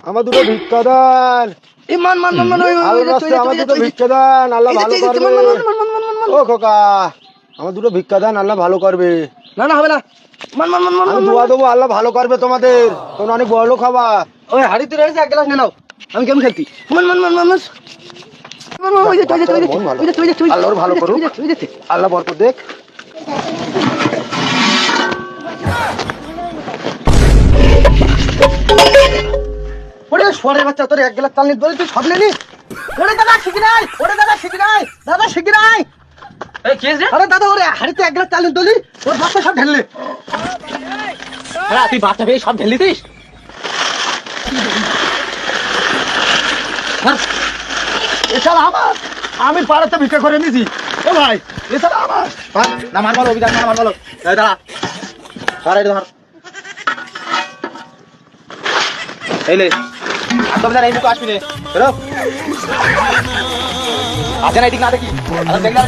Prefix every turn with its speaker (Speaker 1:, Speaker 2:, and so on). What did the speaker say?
Speaker 1: আমার দুটো ভিক্ষা দেন।
Speaker 2: মান মান মান মান
Speaker 1: আল্লাহর রাস্তায় আমার দুটো ভিক্ষা দেন, আল্লাহ ভালো করবে। ও খোকা, আমার দুটো ভিক্ষা দেন, আল্লাহ ভালো করবে।
Speaker 2: না না হবে না, মান মান মান মান
Speaker 1: আমি দোয়া দেবো, আল্লাহ ভালো করবে তোমাদের, তোমরা অনেক বড় লোক হবা।
Speaker 2: ওই হাড়িতে রয়েছে, এক গ্লাস নিয়ে নাও, আমি কেমন খেলতি। মান মান মান মান মান
Speaker 1: আল্লাহর ভালো করুক, আল্লাহ বরকত দেখ।
Speaker 2: ওরে সোয়ারের বাচ্চা, তোর এক গ্লাস চাল নিয়ে তুই সব নিলি। ওরে দাদা শিখি নাই, ওরে দাদা শিখি নাই, দাদা শিখি নাই। আরে দাদা, ওরে হাড়িতে এক গ্লাস চাল নিয়ে তুলি, ওর বাচ্চা সব ঢেললে।
Speaker 3: তুই বাচ্চা পেয়ে সব ঢেলে দিস।
Speaker 1: এছাড়া আমার, আমি পাড়াতে ভিক্ষা করে নিয়েছি। ও ভাই, এছাড়া আমার
Speaker 3: না মার বলো, অভিযান মার বলো। দাঁড়া দাঁড়া, ধর এইলে আসবে না, এই মুখে আসবি রে। বেরো আজ না, এদিক না দেখি দেখলে